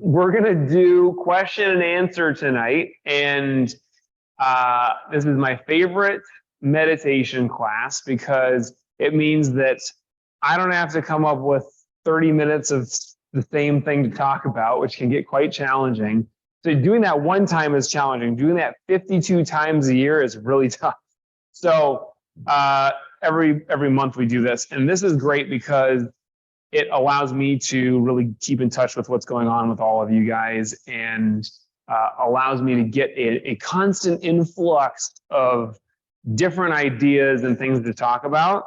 We're going to do question and answer tonight. And this is my favorite meditation class because it means that I don't have to come up with 30 minutes of the same thing to talk about, which can get quite challenging. So doing that one time is challenging. Doing that 52 times a year is really tough. So every month we do this. And this is great because it allows me to really keep in touch with what's going on with all of you guys, and allows me to get a constant influx of different ideas and things to talk about.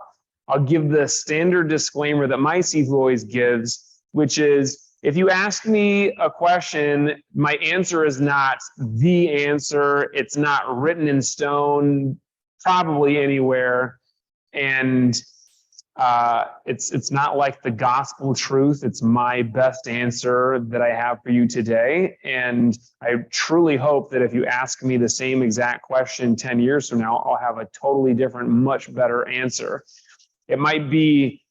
I'll give the standard disclaimer that my Sifu always gives, which is, if you ask me a question, my answer is not the answer. It's not written in stone, probably anywhere. And it's not like the gospel truth. It's my best answer that I have for you today. And I truly hope that if you ask me the same exact question 10 years from now, I'll have a totally different, much better answer. It might be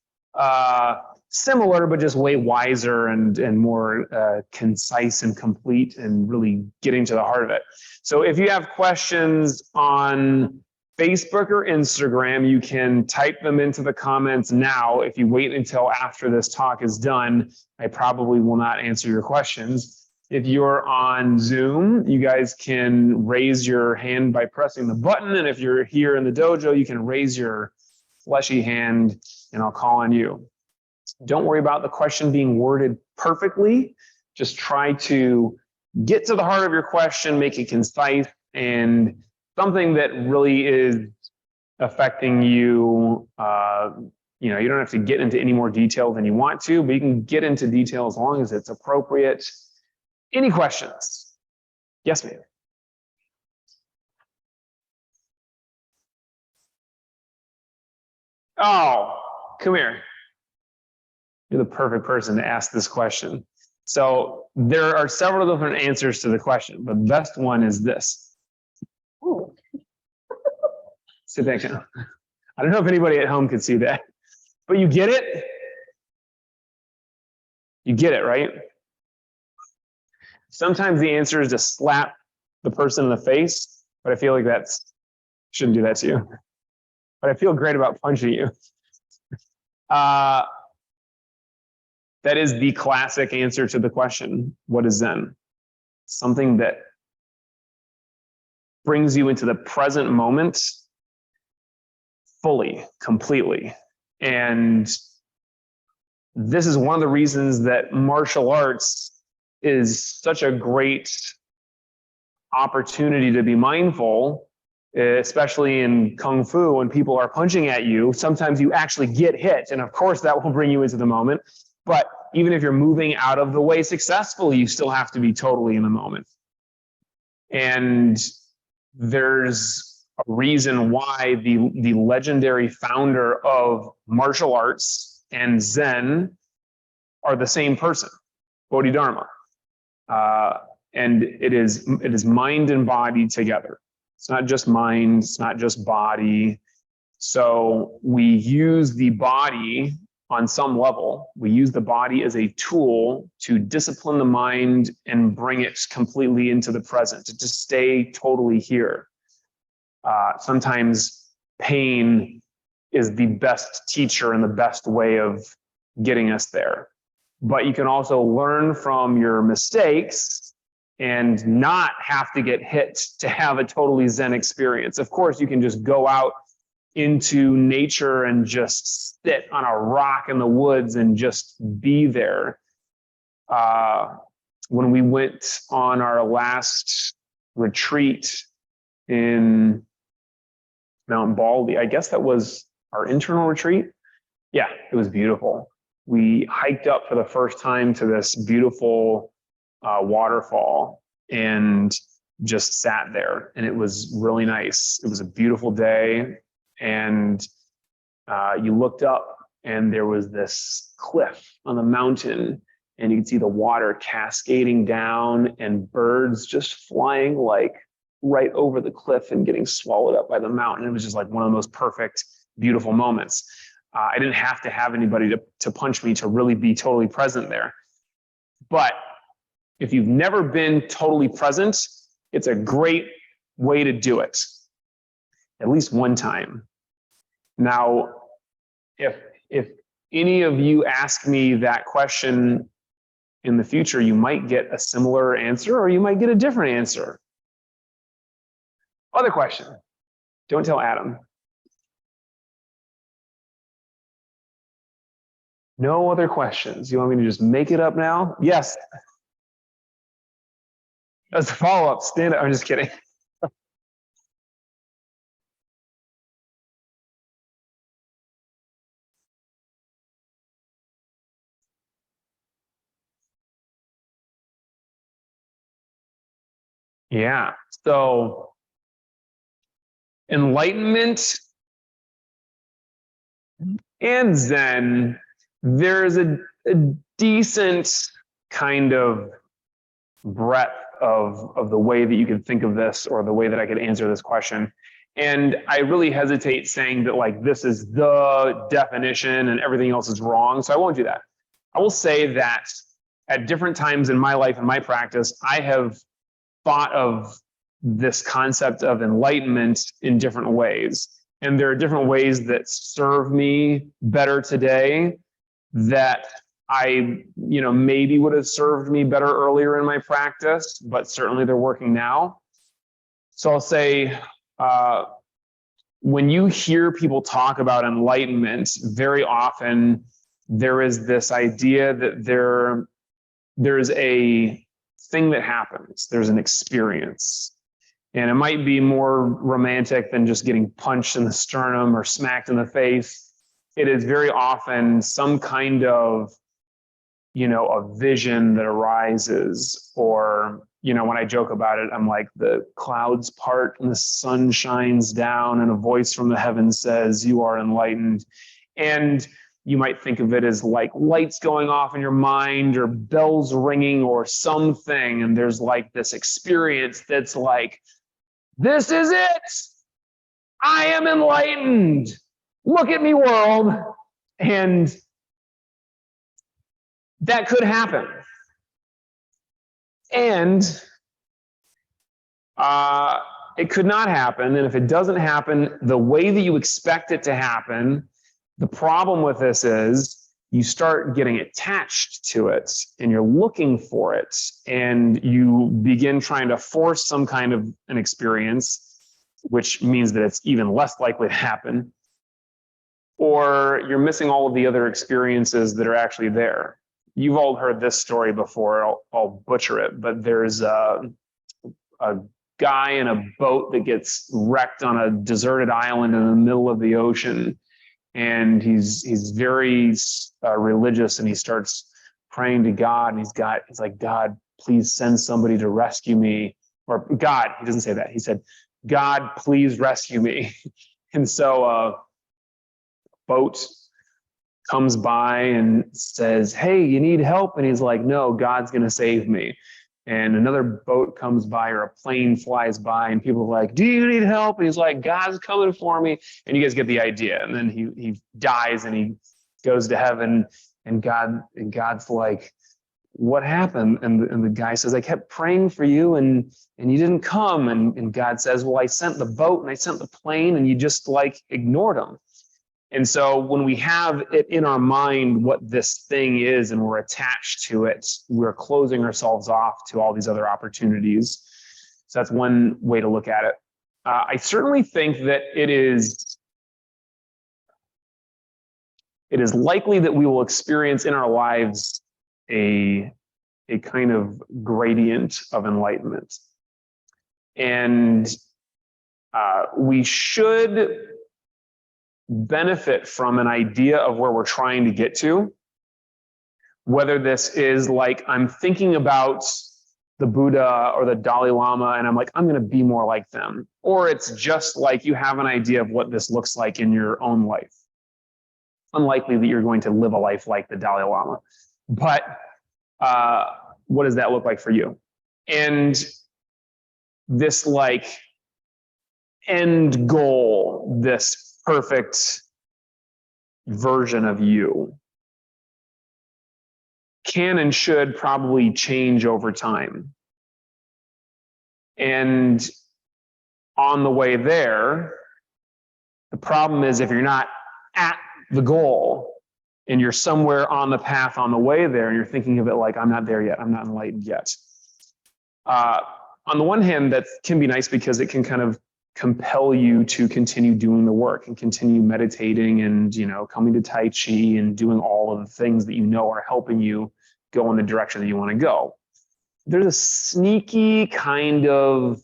similar, but just way wiser and more concise and complete and really getting to the heart of it. So if you have questions on Facebook or Instagram, you can type them into the comments now. If you wait until after this talk is done, I probably will not answer your questions. If you're on Zoom, you guys can raise your hand by pressing the button. And if you're here in the dojo, you can raise your fleshy hand and I'll call on you. Don't worry about the question being worded perfectly. Just try to get to the heart of your question, make it concise, and something that really is affecting you. You don't have to get into any more detail than you want to, but you can get into detail as long as it's appropriate. Any questions? Yes, ma'am. Oh, come here. You're the perfect person to ask this question. So there are several different answers to the question, but the best one is this. Ooh. Sit back down. I don't know if anybody at home can see that, but you get it? You get it, right? Sometimes the answer is to slap the person in the face, but I feel like shouldn't do that to you. But I feel great about punching you. That is the classic answer to the question, what is Zen? Something that brings you into the present moment fully, completely. And this is one of the reasons that martial arts is such a great opportunity to be mindful, especially in Kung Fu. When people are punching at you, sometimes you actually get hit. And of course, that will bring you into the moment. But even if you're moving out of the way successfully, you still have to be totally in the moment. And there's a reason why the legendary founder of martial arts and Zen are the same person, Bodhidharma. And it is mind and body together. It's not just mind, it's not just body. So we use the body on some level. We use the body as a tool to discipline the mind and bring it completely into the present, to stay totally here. Sometimes pain is the best teacher and the best way of getting us there. But you can also learn from your mistakes and not have to get hit to have a totally Zen experience. Of course, you can just go out into nature and just sit on a rock in the woods and just be there. When we went on our last retreat in Mount Baldy, I guess that was our internal retreat. Yeah, it was beautiful. We hiked up for the first time to this beautiful waterfall and just sat there, and it was really nice. It was a beautiful day. And you looked up and there was this cliff on the mountain, and you could see the water cascading down and birds just flying like right over the cliff and getting swallowed up by the mountain. It was just like one of the most perfect, beautiful moments. I didn't have to have anybody to punch me to really be totally present there. But If you've never been totally present, it's a great way to do it, at least one time. Now, if any of you ask me that question in the future, you might get a similar answer or you might get a different answer. Other question. Don't tell Adam. No other questions. You want me to just make it up now? Yes. That's a follow-up. Stand up. I'm just kidding. Yeah. So enlightenment and Zen, there's a decent kind of breadth of the way that you could think of this or the way that I could answer this question. And I really hesitate saying that like this is the definition and everything else is wrong. So I won't do that. I will say that at different times in my life and my practice, I have thought of this concept of enlightenment in different ways. And there are different ways that serve me better today that I, maybe would have served me better earlier in my practice, but certainly they're working now. So I'll say, when you hear people talk about enlightenment, very often there is this idea that there's a thing that happens, there's an experience. And it might be more romantic than just getting punched in the sternum or smacked in the face. It is very often some kind of, a vision that arises, or, when I joke about it, I'm like, the clouds part and the sun shines down and a voice from the heavens says, you are enlightened. And you might think of it as like lights going off in your mind or bells ringing or something. And there's like this experience that's like, this is it. I am enlightened. Look at me, world. And that could happen. And it could not happen. And if it doesn't happen the way that you expect it to happen, the problem with this is you start getting attached to it and you're looking for it and you begin trying to force some kind of an experience, which means that it's even less likely to happen. Or you're missing all of the other experiences that are actually there. You've all heard this story before. I'll butcher it, but there's a guy in a boat that gets wrecked on a deserted island in the middle of the ocean. And he's very religious, and he starts praying to God. And he's like, God, please send somebody to rescue me. Or God, he doesn't say that. He said, God, please rescue me. And so a boat comes by and says, hey, you need help? And he's like, no, God's going to save me. And another boat comes by or a plane flies by and people are like, do you need help? And he's like, God's coming for me. And you guys get the idea. And then he dies and he goes to heaven, and God's like, what happened? And the guy says, I kept praying for you and you didn't come. And God says, well, I sent the boat and I sent the plane and you just like ignored them. And so when we have it in our mind what this thing is and we're attached to it, we're closing ourselves off to all these other opportunities. So that's one way to look at it. I certainly think that it is likely that we will experience in our lives a kind of gradient of enlightenment. And we should benefit from an idea of where we're trying to get to, whether this is like I'm thinking about the Buddha or the Dalai Lama and I'm like, I'm going to be more like them, or it's just like you have an idea of what this looks like in your own life. Unlikely that you're going to live a life like the Dalai Lama, but what does that look like for you? And this like end goal, this perfect version of you can and should probably change over time. And on the way there, the problem is if you're not at the goal and you're somewhere on the path on the way there and you're thinking of it like, I'm not there yet, I'm not enlightened yet. On the one hand, that can be nice because it can kind of compel you to continue doing the work and continue meditating and, coming to Tai Chi and doing all of the things that are helping you go in the direction that you want to go. There's a sneaky kind of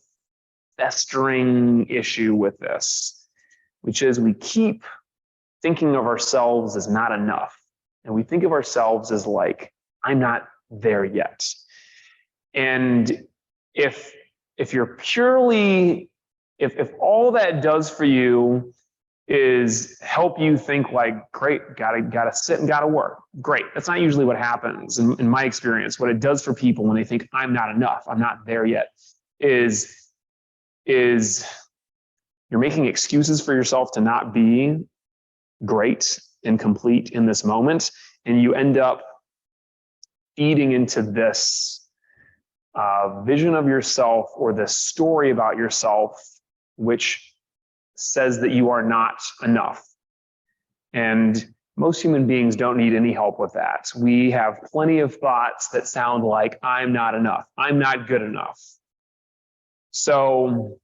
festering issue with this, which is we keep thinking of ourselves as not enough. And we think of ourselves as like, I'm not there yet. And if you're purely, if all that does for you is help you think like, great, gotta sit and gotta work. Great. That's not usually what happens in my experience. What it does for people when they think I'm not enough, I'm not there yet, is you're making excuses for yourself to not be great and complete in this moment. And you end up feeding into this vision of yourself or this story about yourself, which says that you are not enough. And most human beings don't need any help with that. We have plenty of thoughts that sound like, I'm not enough, I'm not good enough. So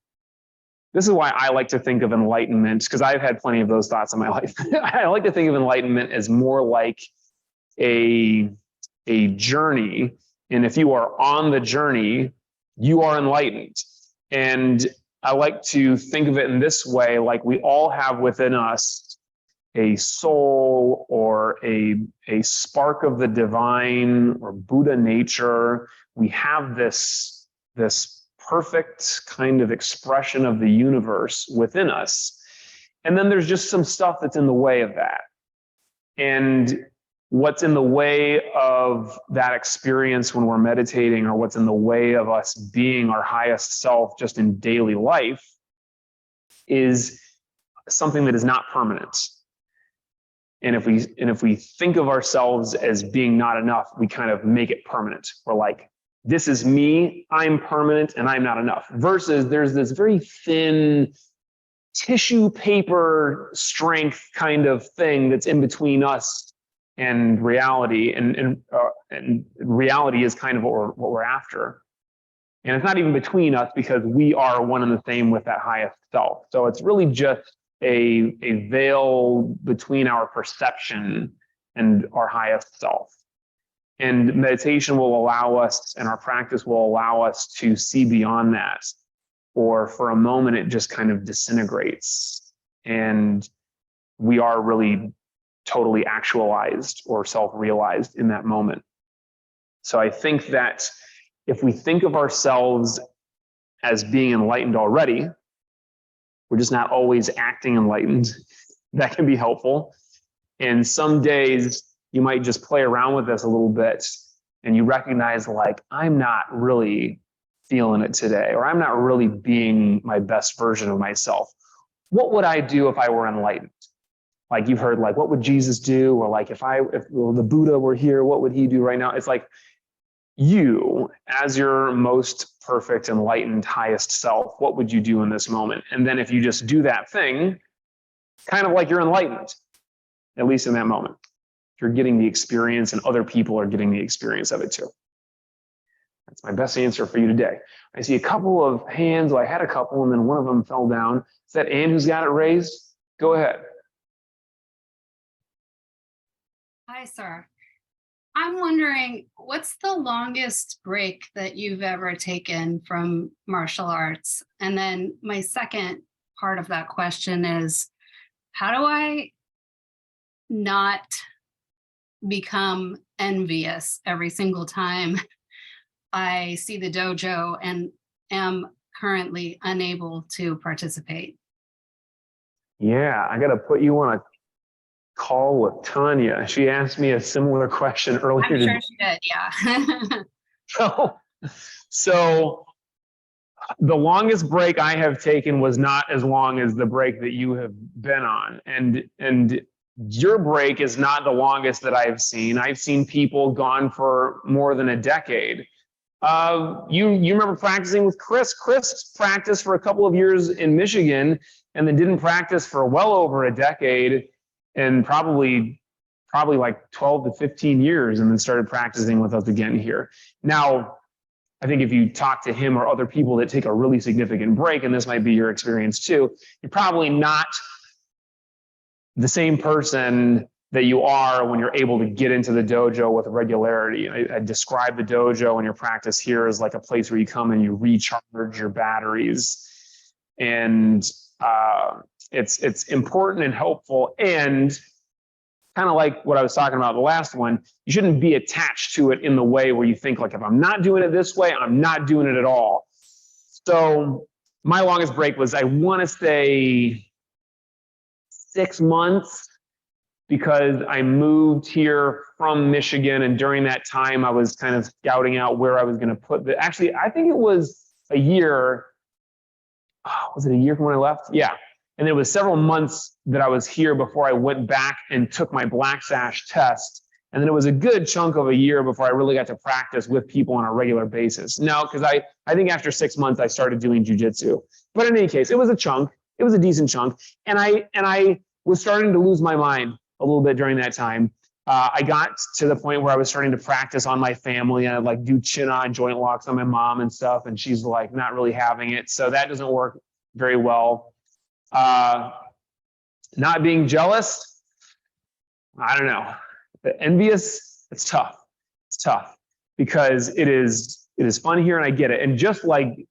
this is why I like to think of enlightenment, because I've had plenty of those thoughts in my life. I like to think of enlightenment as more like a journey. And if you are on the journey, you are enlightened. And I like to think of it in this way, like we all have within us a soul or a spark of the divine or Buddha nature. We have this perfect kind of expression of the universe within us. And then there's just some stuff that's in the way of that. And what's in the way of that experience when we're meditating, or what's in the way of us being our highest self just in daily life, is something that is not permanent. And if we think of ourselves as being not enough, we kind of make it permanent. We're like, this is me, I'm permanent, and I'm not enough. Versus there's this very thin tissue paper strength kind of thing that's in between us and reality, and reality is kind of what we're after. And it's not even between us because we are one and the same with that highest self. So it's really just a veil between our perception and our highest self. And meditation will allow us, and our practice will allow us to see beyond that. Or for a moment, it just kind of disintegrates. And we are really totally actualized or self-realized in that moment. So I think that if we think of ourselves as being enlightened already, we're just not always acting enlightened, that can be helpful. And some days you might just play around with this a little bit and you recognize like, I'm not really feeling it today, or I'm not really being my best version of myself. What would I do if I were enlightened? Like you've heard, like, what would Jesus do? Or like, if the Buddha were here, what would he do right now? It's like you, as your most perfect, enlightened, highest self, what would you do in this moment? And then if you just do that thing, kind of like you're enlightened, at least in that moment. You're getting the experience and other people are getting the experience of it too. That's my best answer for you today. I see a couple of hands. Well, I had a couple and then one of them fell down. Is that Ann who's got it raised? Go ahead. Hi, sir. I'm wondering, what's the longest break that you've ever taken from martial arts? And then my second part of that question is, how do I not become envious every single time I see the dojo and am currently unable to participate? Yeah, I got to put you on a call with Tanya. She asked me a similar question earlier I'm today. sure she did, yeah. So the longest break I have taken was not as long as the break that you have been on. And your break is not the longest that I've seen. I've seen people gone for more than a decade. You remember practicing with Chris? Chris practiced for a couple of years in Michigan and then didn't practice for well over a decade and probably like 12 to 15 years and then started practicing with us again here. Now, I think if you talk to him or other people that take a really significant break, and this might be your experience too, you're probably not the same person that you are when you're able to get into the dojo with regularity. I describe the dojo and your practice here as like a place where you come and you recharge your batteries. And it's important and helpful. And kind of like what I was talking about the last one, you shouldn't be attached to it in the way where you think like, if I'm not doing it this way, I'm not doing it at all. So my longest break was, I want to say 6 months, because I moved here from Michigan. And during that time, I was kind of scouting out where I was going to put the, actually, I think it was a year. Was it a year from when I left? Yeah. And it was several months that I was here before I went back and took my Black Sash test. And then it was a good chunk of a year before I really got to practice with people on a regular basis. No, because I think after 6 months, I started doing jujitsu. But in any case, it was a chunk. It was a decent chunk. And I was starting to lose my mind a little bit during that time. I got to the point where I was starting to practice on my family, and I'd like do chin-on joint locks on my mom and stuff. And she's like not really having it. So that doesn't work very well. Not being jealous, I don't know. Envious, it's tough. It's tough because it is fun here, and I get it. And just like,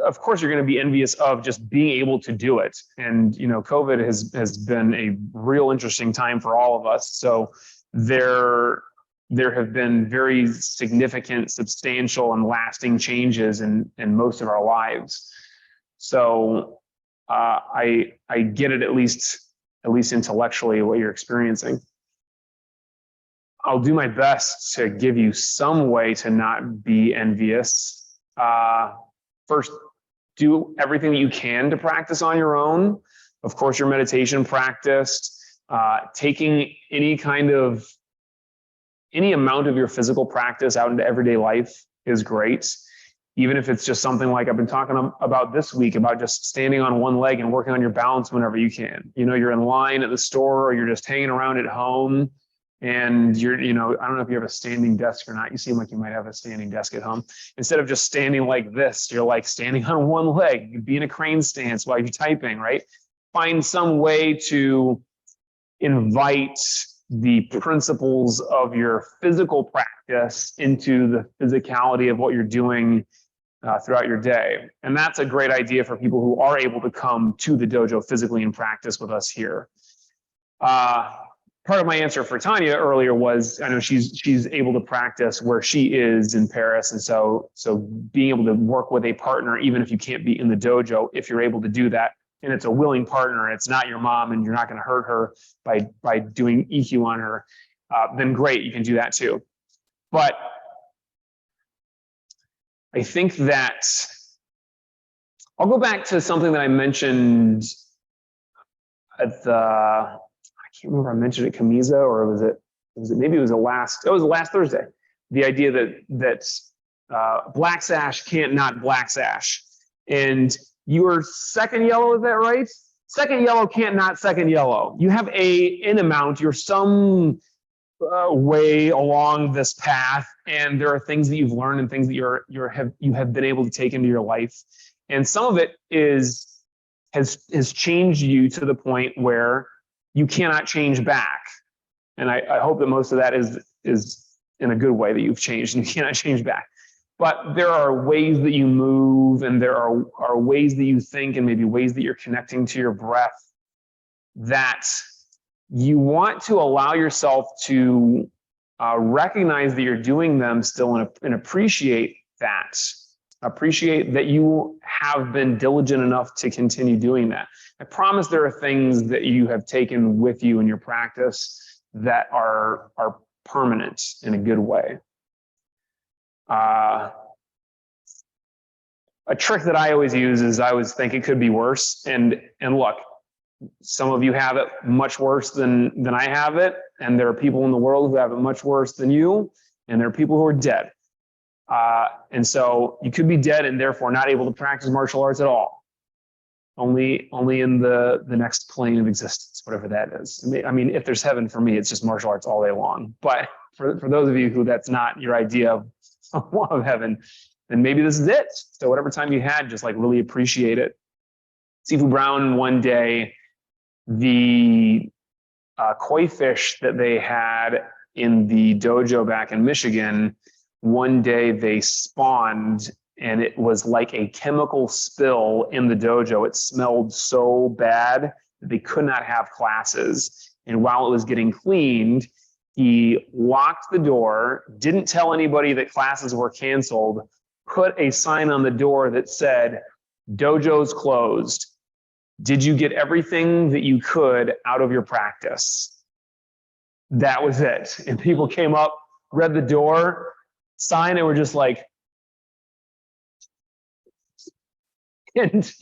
of course, you're going to be envious of just being able to do it. And you know, COVID has been a real interesting time for all of us. So there have been very significant, substantial, and lasting changes in most of our lives. So I get it, at least intellectually, what you're experiencing. I'll do my best to give you some way to not be envious. First, do everything that you can to practice on your own. Of course, your meditation practice, taking any amount of your physical practice out into everyday life is great. Even if it's just something like I've been talking about this week, about just standing on one leg and working on your balance whenever you can. You know, you're in line at the store, or you're just hanging around at home, and I don't know if you have a standing desk or not. You seem like you might have a standing desk at home. Instead of just standing like this, you're like standing on one leg. You could be in a crane stance while you're typing, right? Find some way to invite the principles of your physical practice into the physicality of what you're doing throughout your day. And that's a great idea for people who are able to come to the dojo physically and practice with us here. Part of my answer for Tanya earlier was, I know she's able to practice where she is in Paris. And so being able to work with a partner, even if you can't be in the dojo, if you're able to do that, and it's a willing partner, it's not your mom, and you're not going to hurt her by doing EQ on her, then great, you can do that too. But I think that I'll go back to something that I mentioned at I can't remember if I mentioned it Camisa, or was it maybe it was the last Thursday. The idea that Black Sash can't not Black Sash. And you were second yellow, is that right? Second yellow can't not second yellow. You have an amount, you're some way along this path, and there are things that you've learned and things that you have been able to take into your life. And some of it has changed you to the point where you cannot change back. And I hope that most of that is in a good way, that you've changed and you cannot change back. But there are ways that you move, and there are ways that you think, and maybe ways that you're connecting to your breath, that you want to allow yourself to recognize that you're doing them still, and appreciate that. Appreciate that you have been diligent enough to continue doing that. I promise there are things that you have taken with you in your practice that are permanent in a good way. A trick that I always use is I always think it could be worse. And look, some of you have it much worse than I have it. And there are people in the world who have it much worse than you. And there are people who are dead. And so you could be dead and therefore not able to practice martial arts at all. Only in the next plane of existence, whatever that is. I mean, if there's heaven for me, it's just martial arts all day long. But for those of you who that's not your idea of heaven, then maybe this is it. So whatever time you had, just like really appreciate it. Sifu Brown, one day, the koi fish that they had in the dojo back in Michigan, one day they spawned and it was like a chemical spill in the dojo. It smelled so bad that they could not have classes. And while it was getting cleaned, he locked the door, didn't tell anybody that classes were canceled, put a sign on the door that said, "Dojo's closed. Did you get everything that you could out of your practice?" That was it. And people came up, read the door, sign, and were just like, and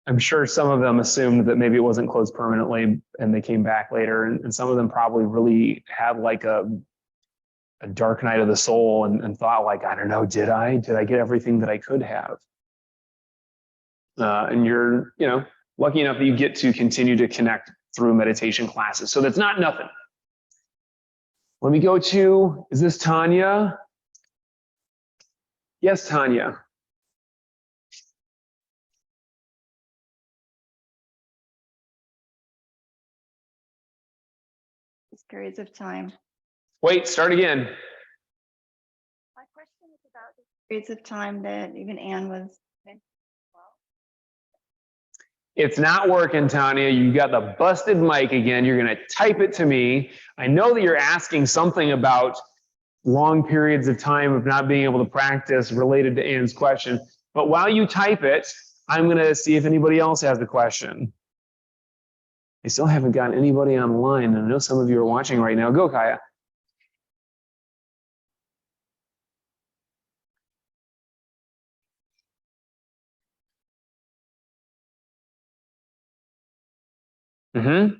I'm sure some of them assumed that maybe it wasn't closed permanently and they came back later. And some of them probably really had like a dark night of the soul and thought like, I don't know, did I get everything that I could have? And you're, lucky enough that you get to continue to connect through meditation classes. So that's not nothing. Let me go to, is this Tanya? Yes, Tanya. These periods of time. Wait, start again. My question is about the periods of time that even Anne was mentioning. It's not working, Tanya. You got the busted mic again. You're going to type it to me. I know that you're asking something about long periods of time of not being able to practice related to Anne's question. But while you type it, I'm going to see if anybody else has a question. I still haven't gotten anybody online. I know some of you are watching right now. Go, Kaya. Mm-hmm.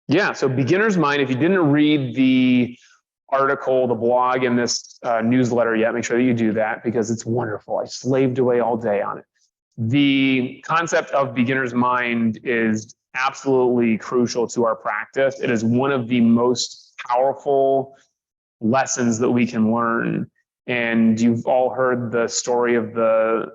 Yeah, so beginner's mind, if you didn't read the article, the blog in this newsletter yet, make sure that you do that because it's wonderful. I slaved away all day on it. The concept of beginner's mind is absolutely crucial to our practice. It is one of the most powerful lessons that we can learn. And you've all heard the story of the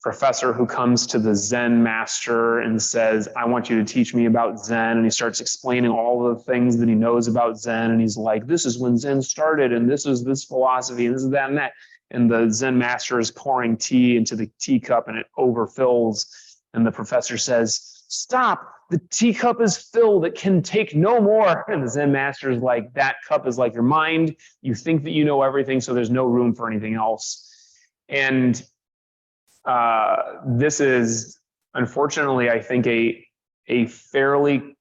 professor who comes to the Zen master and says, I want you to teach me about Zen. And he starts explaining all the things that he knows about Zen. And he's like, this is when Zen started, and this is this philosophy, and this is that and that. And the Zen master is pouring tea into the teacup and it overfills. And the professor says, stop, the teacup is filled, it can take no more. And the Zen master is like, that cup is like your mind. You think that you know everything, so there's no room for anything else. And this is, unfortunately, I think a fairly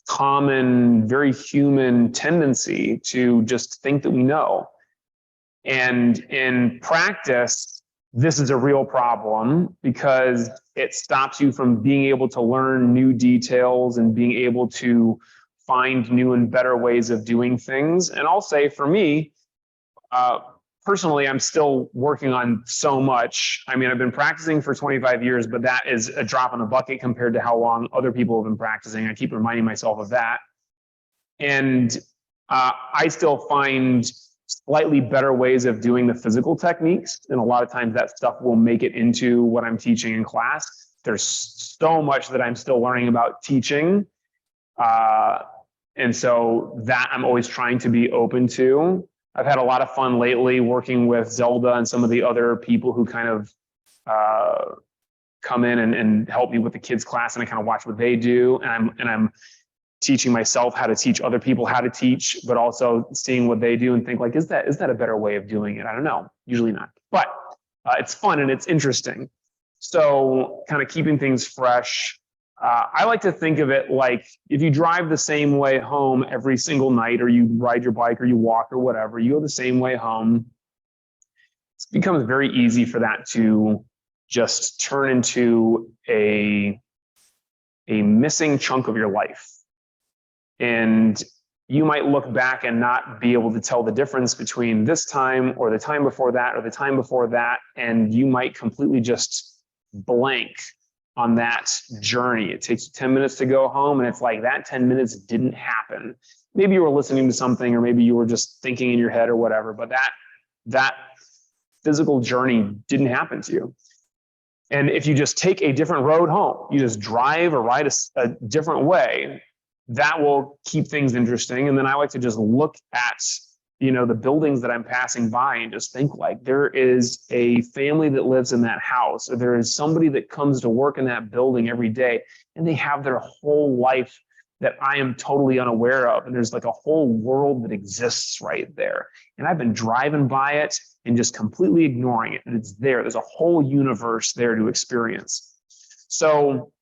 common, very human tendency to just think that we know. And in practice, this is a real problem because it stops you from being able to learn new details and being able to find new and better ways of doing things. And I'll say for me, personally, I'm still working on so much. I mean, I've been practicing for 25 years, but that is a drop in the bucket compared to how long other people have been practicing. I keep reminding myself of that. And I still find slightly better ways of doing the physical techniques. And a lot of times that stuff will make it into what I'm teaching in class. There's so much that I'm still learning about teaching. And so that I'm always trying to be open to. I've had a lot of fun lately working with Zelda and some of the other people who kind of come in and help me with the kids class, and I kind of watch what they do. And I'm teaching myself how to teach other people how to teach, but also seeing what they do and think like, is that a better way of doing it? I don't know. Usually not, but it's fun and it's interesting. So kind of keeping things fresh. I like to think of it like if you drive the same way home every single night, or you ride your bike or you walk or whatever, you go the same way home. It becomes very easy for that to just turn into a missing chunk of your life. And you might look back and not be able to tell the difference between this time or the time before that or the time before that. And you might completely just blank on that journey. It takes you 10 minutes to go home, and it's like that 10 minutes didn't happen. Maybe you were listening to something, or maybe you were just thinking in your head or whatever, but that physical journey didn't happen to you. And if you just take a different road home, you just drive or ride a different way, that will keep things interesting. And then I like to just look at, the buildings that I'm passing by and just think like there is a family that lives in that house, or there is somebody that comes to work in that building every day, and they have their whole life that I am totally unaware of. And there's like a whole world that exists right there. And I've been driving by it and just completely ignoring it. And it's there. There's a whole universe there to experience. So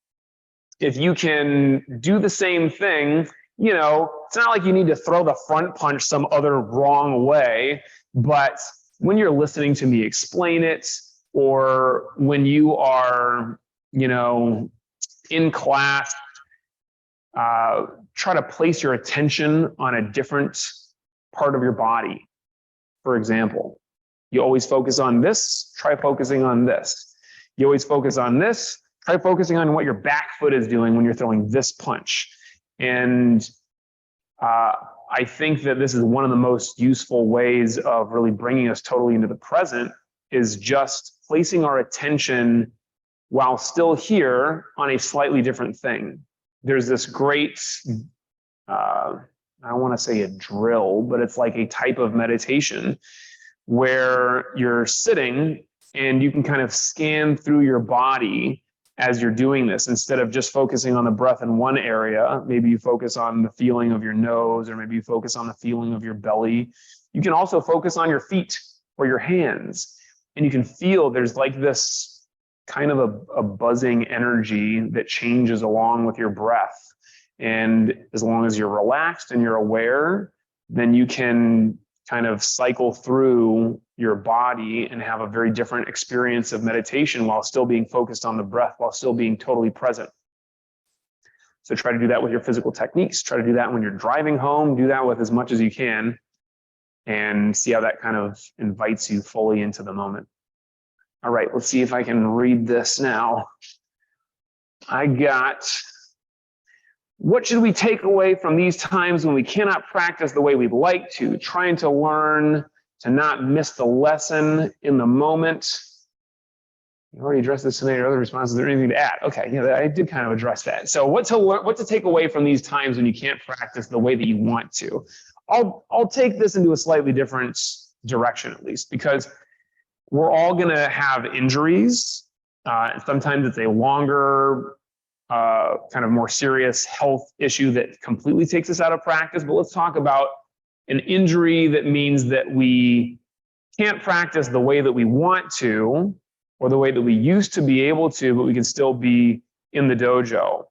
if you can do the same thing, it's not like you need to throw the front punch some other wrong way, but when you're listening to me explain it, or when you are, in class, try to place your attention on a different part of your body. For example, you always focus on this, try focusing on this. You always focus on this, try focusing on what your back foot is doing when you're throwing this punch. And I think that this is one of the most useful ways of really bringing us totally into the present, is just placing our attention while still here on a slightly different thing. There's this great, I don't want to say a drill, but it's like a type of meditation where you're sitting and you can kind of scan through your body as you're doing this. Instead of just focusing on the breath in one area, maybe you focus on the feeling of your nose, or maybe you focus on the feeling of your belly. You can also focus on your feet or your hands, and you can feel there's like this kind of a buzzing energy that changes along with your breath. And as long as you're relaxed and you're aware, then you can kind of cycle through your body and have a very different experience of meditation while still being focused on the breath, while still being totally present. So try to do that with your physical techniques. Try to do that when you're driving home. Do that with as much as you can, and see how that kind of invites you fully into the moment. All right, let's see if I can read this now. I got, what should we take away from these times when we cannot practice the way we'd like to, trying to learn to not miss the lesson in the moment? You already addressed this in your other responses. Is there anything to add? Okay, yeah, I did kind of address that. So what to take away from these times when you can't practice the way that you want to? I'll take this into a slightly different direction, at least, because we're all going to have injuries. Sometimes it's a longer, kind of more serious health issue that completely takes us out of practice. But let's talk about an injury that means that we can't practice the way that we want to, or the way that we used to be able to, but we can still be in the dojo.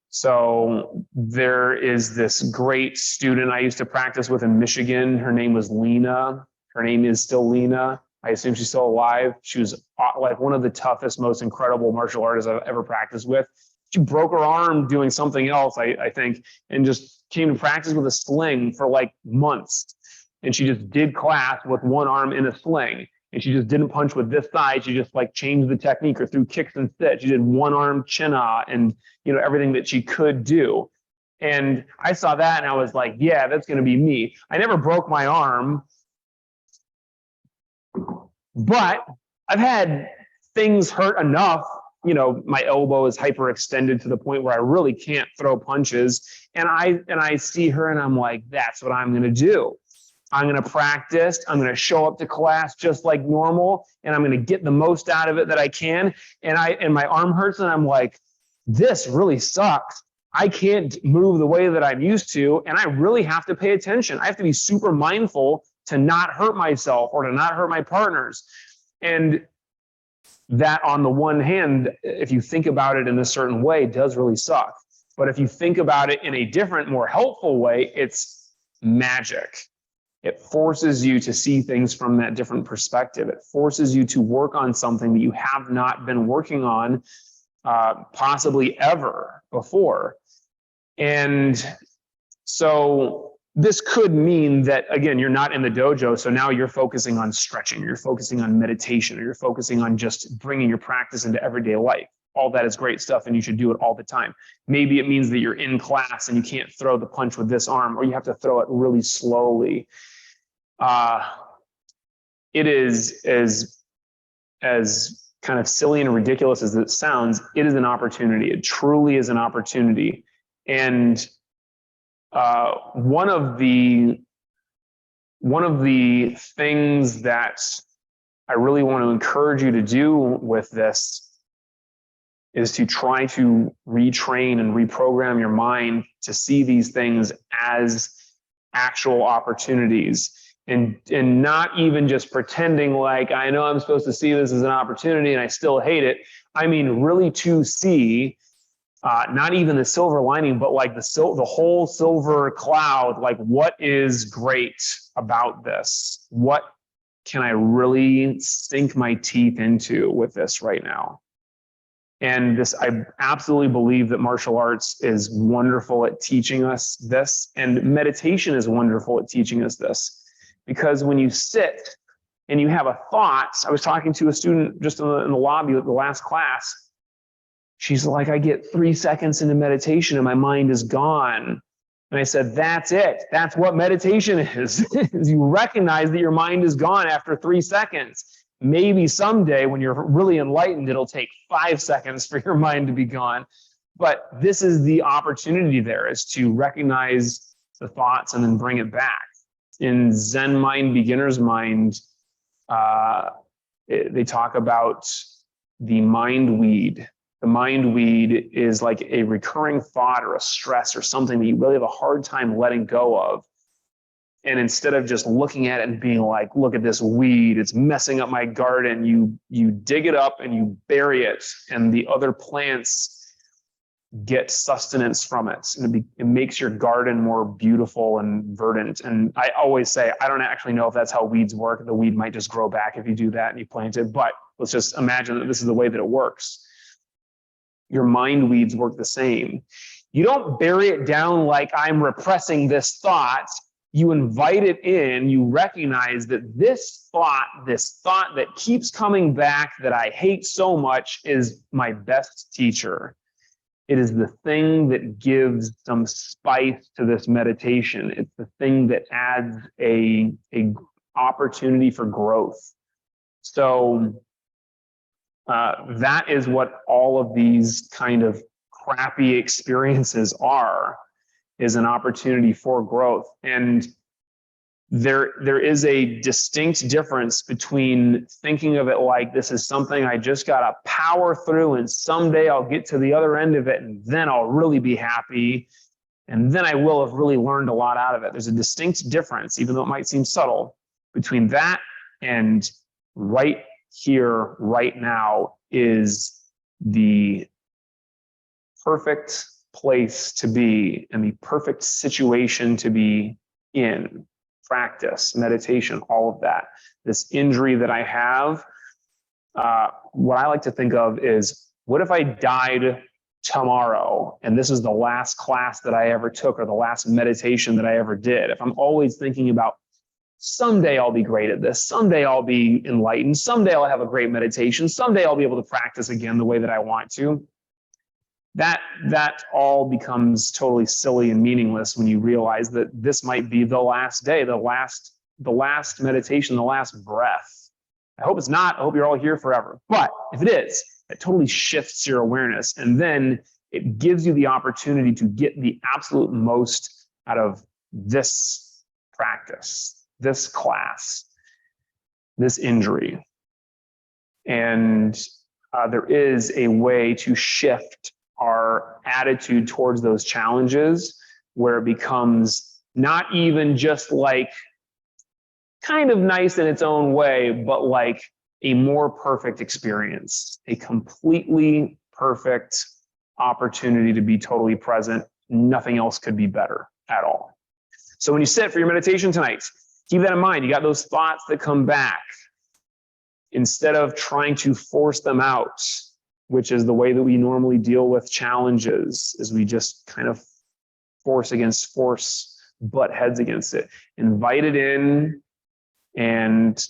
So there is this great student I used to practice with in Michigan. Her name was Lena. Her name is still Lena. I assume she's still alive. She was like one of the toughest, most incredible martial artists I've ever practiced with. She broke her arm doing something else, I think, and just came to practice with a sling for like months. And she just did class with one arm in a sling. And she just didn't punch with this side. She just like changed the technique, or threw kicks instead. She did one arm chin-ah and, everything that she could do. And I saw that and I was like, yeah, that's going to be me. I never broke my arm, but I've had things hurt enough. My elbow is hyperextended to the point where I really can't throw punches. And I see her and I'm like, that's what I'm going to do. I'm going to practice. I'm going to show up to class just like normal, and I'm going to get the most out of it that I can. And my arm hurts, and I'm like, this really sucks. I can't move the way that I'm used to, and I really have to pay attention. I have to be super mindful to not hurt myself or to not hurt my partners. And that, on the one hand, if you think about it in a certain way, does really suck. But if you think about it in a different, more helpful way, it's magic. It forces you to see things from that different perspective. It forces you to work on something that you have not been working on possibly ever before. And so this could mean that, again, you're not in the dojo, so now you're focusing on stretching, you're focusing on meditation, or you're focusing on just bringing your practice into everyday life. All that is great stuff, and you should do it all the time. Maybe it means that you're in class and you can't throw the punch with this arm, or you have to throw it really slowly. It is as kind of silly and ridiculous as it sounds, it is an opportunity. It truly is an opportunity. And one of the things that I really want to encourage you to do with this is to try to retrain and reprogram your mind to see these things as actual opportunities, and not even just pretending like, I know I'm supposed to see this as an opportunity and I still hate it. I mean, really to see not even the silver lining, but like the whole silver cloud. Like, what is great about this? What can I really sink my teeth into with this right now? And this, I absolutely believe that martial arts is wonderful at teaching us this, and meditation is wonderful at teaching us this. Because when you sit and you have a thought, I was talking to a student just in the lobby at the last class. She's like, I get 3 seconds into meditation and my mind is gone. And I said, that's it. That's what meditation is. You recognize that your mind is gone after 3 seconds. Maybe someday when you're really enlightened, it'll take 5 seconds for your mind to be gone. But this is the opportunity there, is to recognize the thoughts and then bring it back. In Zen mind, beginner's mind, they talk about the mind weed. The mind weed is like a recurring thought or a stress or something that you really have a hard time letting go of. And instead of just looking at it and being like, look at this weed, it's messing up my garden, you dig it up and you bury it, and the other plants get sustenance from it. And it makes your garden more beautiful and verdant. And I always say, I don't actually know if that's how weeds work. The weed might just grow back if you do that and you plant it. But let's just imagine that this is the way that it works. Your mind weeds work the same. You don't bury it down like, I'm repressing this thought. You invite it in. You recognize that this thought that keeps coming back that I hate so much, is my best teacher. It is the thing that gives some spice to this meditation. It's the thing that adds a opportunity for growth. So that is what all of these kind of crappy experiences are, is an opportunity for growth. And there is a distinct difference between thinking of it like this is something I just got to power through and someday I'll get to the other end of it and then I'll really be happy and then I will have really learned a lot out of it. There's a distinct difference, even though it might seem subtle, between that and right here, right now is the perfect place to be and the perfect situation to be in. Practice, meditation, all of that. This injury that I have, what I like to think of is, what if I died tomorrow and this is the last class that I ever took or the last meditation that I ever did? If I'm always thinking about, someday I'll be great at this, someday I'll be enlightened, someday I'll have a great meditation, someday I'll be able to practice again the way that I want to. That all becomes totally silly and meaningless when you realize that this might be the last day, the last meditation, the last breath. I hope it's not. I hope you're all here forever. But if it is, it totally shifts your awareness. And then it gives you the opportunity to get the absolute most out of this practice, this class, this injury. And there is a way to shift our attitude towards those challenges, where it becomes not even just like kind of nice in its own way, but like a more perfect experience, a completely perfect opportunity to be totally present. Nothing else could be better at all. So when you sit for your meditation tonight, keep that in mind. You got those thoughts that come back. Instead of trying to force them out, which is the way that we normally deal with challenges, is we just kind of force against force, butt heads against it. Invite it in and,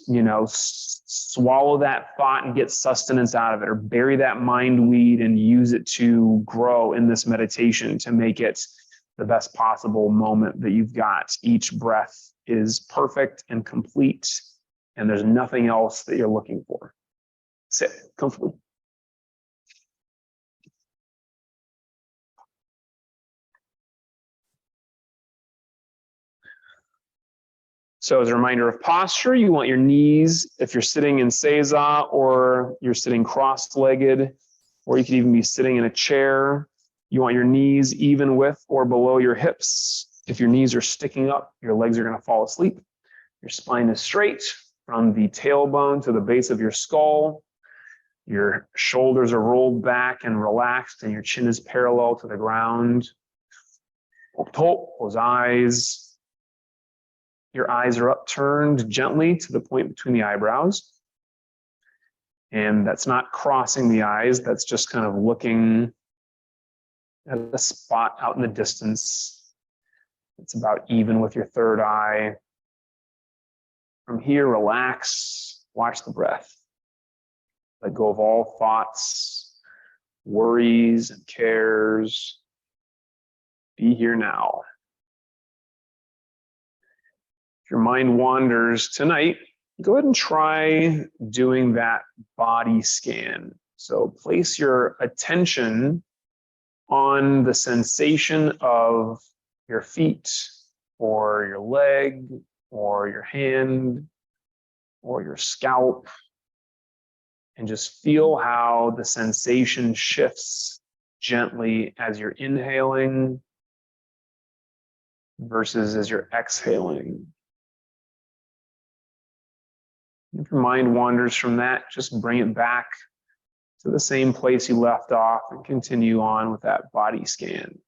swallow that thought and get sustenance out of it, or bury that mind weed and use it to grow in this meditation to make it the best possible moment that you've got. Each breath is perfect and complete, and there's nothing else that you're looking for. Sit comfortably. So as a reminder of posture, you want your knees, if you're sitting in Seiza or you're sitting cross-legged, or you could even be sitting in a chair, you want your knees even with or below your hips. If your knees are sticking up, your legs are going to fall asleep. Your spine is straight from the tailbone to the base of your skull. Your shoulders are rolled back and relaxed, and your chin is parallel to the ground. Close eyes. Your eyes are upturned gently to the point between the eyebrows. And that's not crossing the eyes. That's just kind of looking at a spot out in the distance. It's about even with your third eye. From here, relax, watch the breath. Let go of all thoughts, worries, and cares. Be here now. If your mind wanders tonight, go ahead and try doing that body scan. So place your attention on the sensation of your feet, or your leg, or your hand, or your scalp, and just feel how the sensation shifts gently as you're inhaling versus as you're exhaling. If your mind wanders from that, just bring it back to the same place you left off and continue on with that body scan.